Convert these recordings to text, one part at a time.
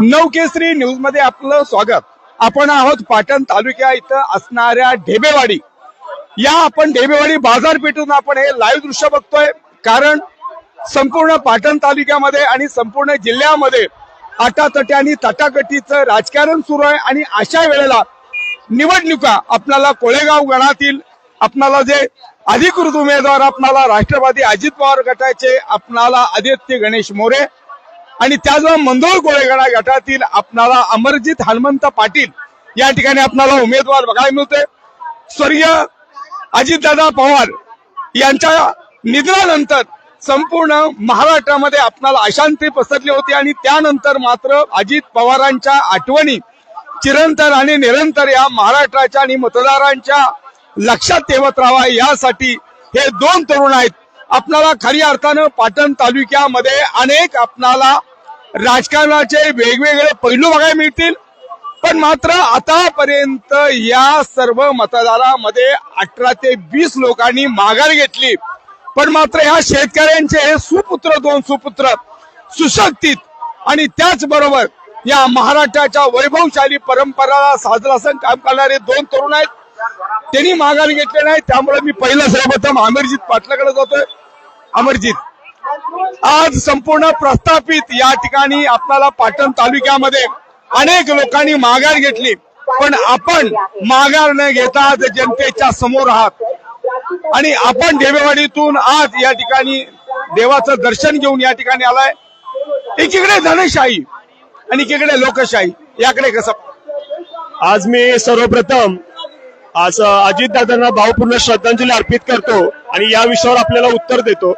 नवकेसरी news मध्ये आपलं स्वागत। आपण आहोत पाटण तालुक्या इथं असणाऱ्या ढेबेवाडी या आपण ढेबेवाडी बाजारपेठेतून आपण हे लाईव्ह दृश्य बघतोय। कारण संपूर्ण पाटण तालुक्यामध्ये आणि संपूर्ण जिल्ह्यामध्ये आटातटी आणि तटाकटीचं राजकारण सुरू आहे आणि अशा वेळेला निवडणुका आपल्याला कोळेगाव गणातील आपल्याला जे अधिकृत उमेदवार आपल्याला राष्ट्रवादी अजित पवार गटाचे आपल्याला आदित्य गणेश मोरे आणि त्याचबरोबर मंदोळ कोळेगडा गटातील आपल्याला अमरजित हनुमंत पाटील या ठिकाणी आपल्याला उमेदवार बघायला मिळते। स्वर्गीय अजितदादा पवार यांच्या निधनानंतर संपूर्ण महाराष्ट्रामध्ये आपल्याला अशांती पसरली होती आणि त्यानंतर मात्र अजित पवारांच्या आठवणी चिरंतन आणि निरंतर या महाराष्ट्राच्या आणि मतदारांच्या लक्षात ठेवत राहावा यासाठी हे दोन तरुण आहेत। आपल्याला खऱ्या अर्थानं पाटण तालुक्यामध्ये अनेक आपल्याला राजकारणाचे वेगवेगळे पैलू बघायला मिळतील, पण मात्र आतापर्यंत या सर्व मतदारामध्ये 18 ते 20 लोकांनी माघार घेतली। पण मात्र या शेतकऱ्यांचे सुपुत्र दोन सुपुत्र सुशक्तीत आणि त्याचबरोबर या महाराष्ट्राच्या वैभवशाली परंपरा साजरा काम करणारे दोन तरुण आहेत। त्यांनी माघार घेतले नाही, त्यामुळे मी पहिला सर्वप्रथम अमरजित पाटलाकडे जातोय। अमरजित, आज संपूर्ण प्रस्थापित या ठिकाणी आपल्याला पाटण तालुक्यामध्ये अनेक लोकांनी माघार घेतली, पण आपण माघार न घेता जनतेच्या समोर आहात आणि आपण ढेबेवाडीतून आज या ठिकाणी देवाचं दर्शन घेऊन या ठिकाणी आलाय। एकीकडे धनशाही आणि एकीकडे लोकशाही, याकडे कसं? आज मी सर्वप्रथम आज अजितदादांना भावपूर्ण श्रद्धांजली अर्पित करतो आणि या विषयावर आपल्याला उत्तर देतो।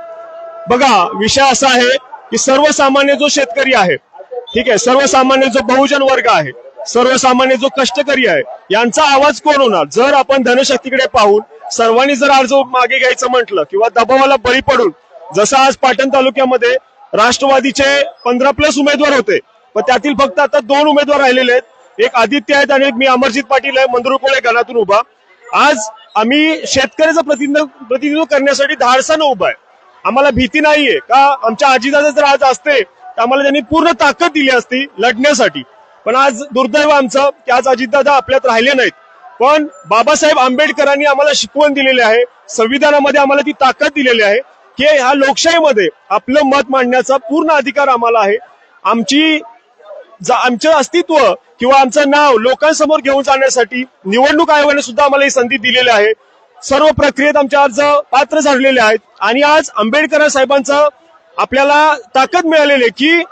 बघा, विषय असा आहे की सर्वसामान्य जो शेतकरी आहे, ठीक आहे, सर्वसामान्य जो बहुजन वर्ग आहे, सर्वसामान्य जो कष्टकरी आहे, यांचा आवाज कोण होणार? जर आपण धनशक्तीकडे पाहून सर्वांनी जर अर्ज मागे घ्यायचं म्हटलं किंवा दबावाला बळी पडून, जसं आज पाटण तालुक्यामध्ये राष्ट्रवादीचे 15+ उमेदवार होते, पण त्यातील फक्त आता 2 उमेदवार राहिलेले आहेत। एक आदित्य आहेत आणि एक मी अमरजित पाटील आहे, मंदुर कोळे गणातून उभा। आज आम्ही शेतकऱ्याचं प्रतिनिधित्व करण्यासाठी धाडसानं उभा आहे। आम्हाला भीती नाहीये का आमच्या आजीदादा जर आज असते तर आम्हाला त्यांनी पूर्ण ताकद दिली असती लढण्यासाठी, पण आज दुर्दैव आमचं की आज अजितदादा आपल्यात राहिले नाहीत। पण बाबासाहेब आंबेडकरांनी आम्हाला शिकवण दिलेली आहे, संविधानामध्ये आम्हाला ती ताकद दिलेली आहे की ह्या लोकशाहीमध्ये आपलं मत मांडण्याचा पूर्ण अधिकार आम्हाला आहे। आमचं अस्तित्व किंवा आमचं नाव लोकांसमोर घेऊन जाण्यासाठी निवडणूक आयोगाने सुद्धा आम्हाला ही संधी दिलेली आहे। सर्व प्रक्रियेत आमचे अर्ज पात्र झालेले आहेत आणि आज आंबेडकर साहेबांचं आपल्याला ताकद मिळालेली आहे की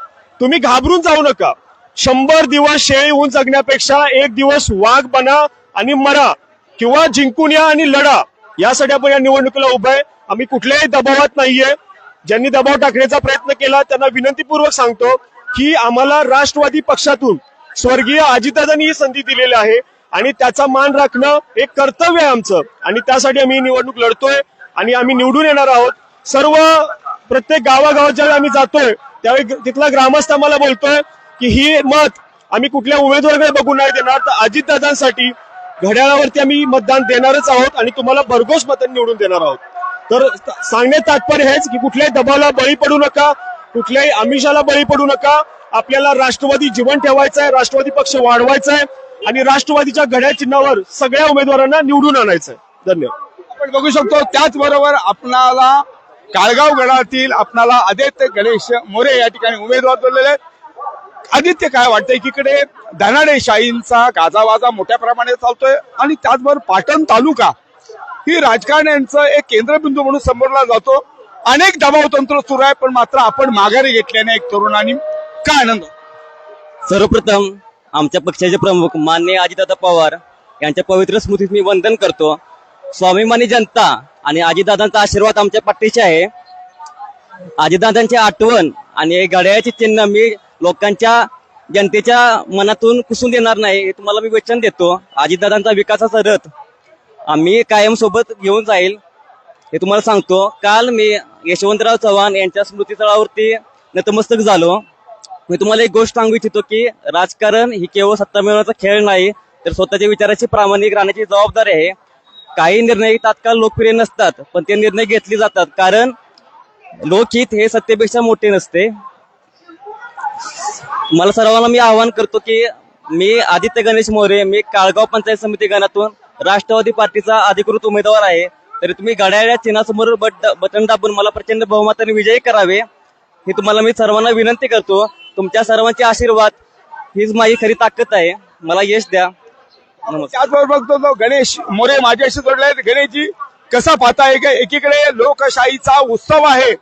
तुम्ही घाबरून जाऊ नका। 100 दिवस शेळी होऊन जगण्यापेक्षा 1 दिवस वाघ बना आणि मरा किंवा जिंकून या आणि लढा, यासाठी आपण या निवडणुकीला उभं आहे। आम्ही कुठल्याही दबावात नाहीये। ज्यांनी दबाव टाकण्याचा प्रयत्न केला त्यांना विनंतीपूर्वक सांगतो की आम्हाला राष्ट्रवादी पक्षातून स्वर्गीय अजितदादांनी ही संधी दिलेली आहे आणि त्याचा मान राखणं एक कर्तव्य आहे आमचं आणि त्यासाठी आम्ही निवडणूक लढतोय आणि आम्ही निवडून येणार आहोत। सर्व प्रत्येक गावागावात ज्यावेळी आम्ही जातोय त्यावेळी तिथला ग्रामस्थ आम्हाला बोलतोय की ही मत आम्ही कुठल्या उमेदवाराकडे बघून नाही देणार, तर अजितदादांसाठी घड्याळावरती आम्ही मतदान देणारच आहोत आणि तुम्हाला भरघोस मतांनी निवडून देणार आहोत। तर सांगण्यात तात्पर्य हेच की कुठल्याही दबावाला बळी पडू नका, कुठल्याही आमिषाला बळी पडू नका। आपल्याला राष्ट्रवादी जीवन ठेवायचं आहे, राष्ट्रवादी पक्ष वाढवायचा आहे आणि राष्ट्रवादीच्या घड्याळ चिन्हावर सगळ्या उमेदवारांना निवडून आणायचं आहे। धन्यवाद। आपण बघू शकतो त्याचबरोबर आपणाला काळगाव गडातील आपणाला आदित्य गणेश मोरे या ठिकाणी उमेदवार बनलेले आहेत। आदित्य, काय वाटतंय एकीकडे धनादेशाहींचा गाजावाजा मोठ्या प्रमाणात चालतोय आणि त्याचबरोबर पाटण तालुका ही राजकारण्यांचं एक केंद्रबिंदू म्हणून समोरला जातो। अनेक दबाव तंत्र सुरू आहे, पण मात्र आपण माघारी घेतल्याने एक तरुणांनी काय आनंद? सर्वप्रथम आमच्या पक्षाचे प्रमुख माननीय अजितदादा पवार यांच्या पवित्र स्मृतीत मी वंदन करतो। स्वाभिमानी जनता आणि अजितदादांचा आशीर्वाद आमच्या पाठीशी आहे। अजितदादांची आठवण आणि घड्याळाचे चिन्ह मी लोकांच्या जनतेच्या मनातून पुसून देणार नाही, हे तुम्हाला मी वचन देतो। अजितदादांचा विकासाचा रथ आम्ही कायम सोबत घेऊन जाईल हे तुम्हाला सांगतो। काल मी यशवंतराव चव्हाण यांच्या स्मृतीस्थळावरती नतमस्तक झालो। मी तुम्हाला एक गोष्ट सांगू इच्छितो की राजकारण ही केवळ सत्ता मिळवण्याचा खेळ नाही, तर स्वतःच्या विचाराची प्रामाणिक राहण्याची जबाबदारी आहे। काही निर्णय तात्काळ लोकप्रिय नसतात, पण ते निर्णय घेतले जातात कारण लोकहित हे सत्तेपेक्षा मोठे नसते। मला सर्वांना मी आवाहन करतो की मी आदित्य गणेश मोरे, मी काळगाव पंचायत समिती गणातून राष्ट्रवादी पार्टीचा अधिकृत उमेदवार आहे. तरी तुम्ही घड्याळ्या चिन्हासमोर बटन दाबून मला प्रचंड बहुमताने विजयी करावे ही तुम्हाला मी सर्वांना विनंती करतो. तुमच्या सर्वांचे आशीर्वाद हीच माझी खरी ताकद आहे. मला यश द्या. नमस्कार. त्याचबरोबर बघतो तो गणेश मोरे माझ्याशी जोडलाय. गणेशजी, कसा पाहताय का एकीकडे लोकशाहीचा उत्सव आहे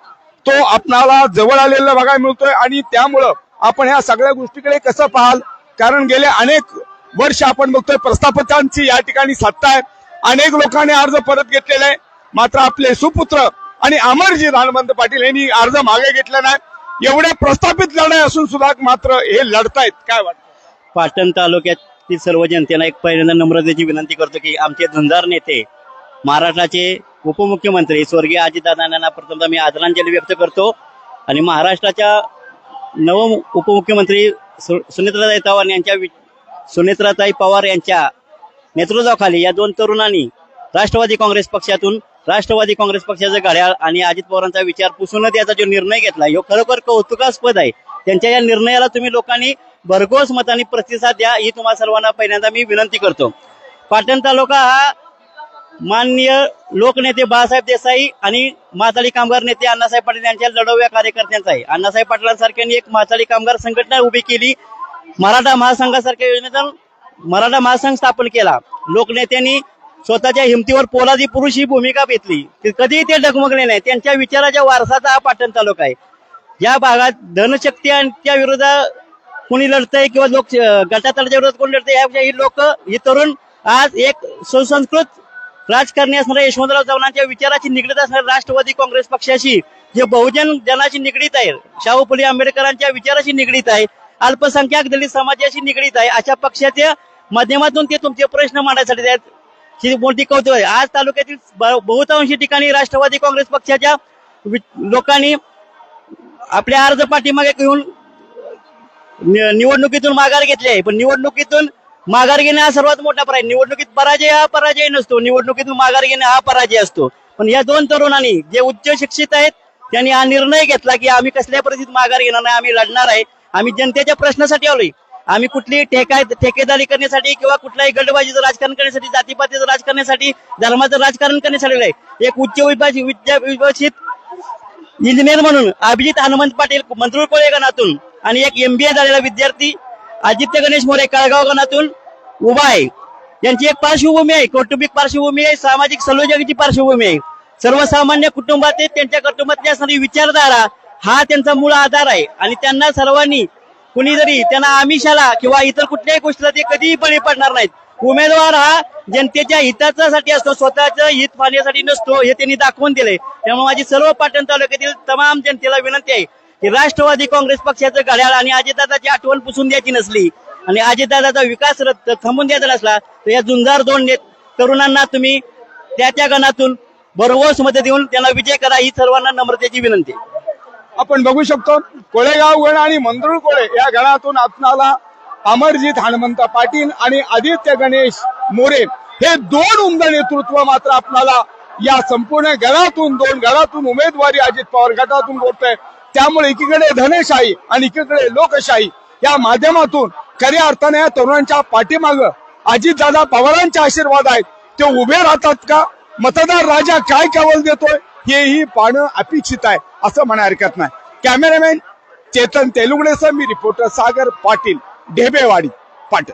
तो आपणाला जवळ आलेला बघायला मिळतोय आणि त्यामुळं आपण ह्या सगळ्या गोष्टीकडे कसं पाहाल? कारण गेले अनेक वर्ष आपण बघतोय प्रस्थापितांची या ठिकाणी सत्ता आहे. अनेक लोकांनी अर्ज परत घेतलेला आहे, मात्र आपले सुपुत्र आणि अमरजी हनुमंत पाटील यांनी अर्ज मागे घेतला नाही. एवढे प्रस्थापित लढाई असून सुद्धा मात्र हे लढतायत. काय वाटतं? पाटण तालुक्यातील सर्व जनतेला एक पहिल्यांदा नम्रतेची विनंती करतो की आमचे झुंजार नेते महाराष्ट्राचे उपमुख्यमंत्री स्वर्गीय अजितदादांना प्रथमतः मी आदरांजली व्यक्त करतो आणि महाराष्ट्राच्या नव उपमुख्यमंत्री सुनेत्राताई पवार यांच्या नेतृत्वाखाली या दोन तरुणांनी राष्ट्रवादी काँग्रेस पक्षातून राष्ट्रवादी काँग्रेस पक्षाचं घड्याळ आणि अजित पवारांचा विचार पुसून द्यायचा जो निर्णय घेतला हे खरोखर कौतुकास्पद आहे. त्यांच्या या निर्णयाला तुम्ही लोकांनी भरघोस मतांनी प्रतिसाद द्या ही तुम्हा सर्वांना पहिल्यांदा मी विनंती करतो. पाटण तालुका हा माननीय लोकनेते बाळासाहेब देसाई आणि माथाडी कामगार नेते अण्णासाहेब पाटील यांच्या लढवया कार्यकर्त्यांचा आहे. अण्णासाहेब पाटलांसारख्यांनी एक माथाडी कामगार संघटना उभी केली. मराठा महासंघासारख्या योजनेतून मराठा महासंघ स्थापन केला. लोकनेत्यांनी स्वतःच्या हिमतीवर पोलादी पुरुष ही भूमिका घेतली. कधीही ते डगमगले नाही. त्यांच्या विचाराच्या वारसाचा हा पाटण तालुका आहे. या भागात धनशक्ती आणि त्या विरोधात कोणी लढतंय किंवा लोक गटातळाच्या विरोधात कोणी लढतंय यापेक्षा ही लोक ही तरुण आज एक सुसंस्कृत राजकारणी असणाऱ्या यशवंतराव चव्हाणांच्या विचाराची निगडीत असणाऱ्या राष्ट्रवादी काँग्रेस पक्षाशी जे बहुजन जनाशी निगडीत आहे, शाहू फुले आंबेडकरांच्या विचाराशी निगडीत आहे, अल्पसंख्याक दलित समाजाशी निगडीत आहे, अशा पक्षाच्या माध्यमातून ते तुमचे प्रश्न मांडण्यासाठी आहेत. ही मोठी कौतुक आहे. आज तालुक्यातील बहुतांशी ठिकाणी राष्ट्रवादी काँग्रेस पक्षाच्या लोकांनी आपल्या अर्ज पाठीमागे घेऊन निवडणुकीतून माघार घेतली आहे. पण निवडणुकीतून माघार घेणे हा सर्वात मोठा पराजय. निवडणुकीत पराजय हा पराजय नसतो, निवडणुकीतून माघार घेणे हा पराजय असतो. पण या दोन तरुणांनी जे उच्च शिक्षित आहेत त्यांनी हा निर्णय घेतला की आम्ही कसल्या परिस्थितीत माघार घेणार नाही, आम्ही लढणार आहे. आम्ही जनतेच्या प्रश्नासाठी आलोय. आम्ही कुठली ठेकेदारी करण्यासाठी किंवा कुठल्याही गटबाजीचं राजकारण करण्यासाठी, जातीपातीचं राजकारणासाठी, धर्माचं राजकारण करण्यासाठी आलोय. एक उच्च विभाषित इंजिनियर म्हणून अभिजित हनुमंत पाटील मंत्रुळ कोळे गणातून आणि एक MBA झालेला विद्यार्थी आदित्य गणेश मोरे काळगाव गणातून उभा आहे. यांची एक पार्श्वभूमी आहे, कौटुंबिक पार्श्वभूमी आहे, सामाजिक संयोजकाची पार्श्वभूमी आहे. सर्वसामान्य कुटुंबात त्यांच्या कुटुंबातली असणारी विचारधारा हा त्यांचा मूळ आधार आहे. आणि त्यांना सर्वांनी कुणी जरी त्यांना आमिषाला किंवा इतर कुठल्याही गोष्टीला ते कधीही बळी पडणार नाहीत. उमेदवार हा जनतेच्या हितासाठी असतो, स्वतःचं हित पाहण्यासाठी नसतो हे त्यांनी दाखवून दिले. त्यामुळे माझी सर्व पाटण तालुक्यातील तमाम जनतेला विनंती आहे की राष्ट्रवादी काँग्रेस पक्षाचं घड्याळ आणि अजितदादाची आठवण पुसून द्यायची नसली आणि अजितदादाचा विकास थांबून द्यायचा नसला तर या झुंजार दोन तरुणांना तुम्ही त्या गणातून भरघोस मत देऊन त्यांना विजय करा ही सर्वांना नम्रतेची विनंती. आपण बघू शकतो कोळेगाव गण आणि मंदरुळ कोळे या गणातून आपणाला अमरजीत हनुमंत पाटील आणि आदित्य गणेश मोरे हे दोन उमदा नेतृत्व मात्र आपल्याला या संपूर्ण गणातून उमेदवारी अजित पवार गटातून होतंय. त्यामुळे एकीकडे धनशाही आणि एकीकडे लोकशाही या माध्यमातून खऱ्या अर्थाने या तरुणांच्या पाठीमागं अजितदादा पवारांचे आशीर्वाद आहेत. ते उभे राहतात का? मतदार राजा काय कौल देतोय हेही पाहणं अपेक्षित आहे असं म्हणा हरकत नाही. कॅमेरामॅन चेतन तेलुगडेसह मी रिपोर्टर सागर पाटील, ढेबेवाडी, पाटण.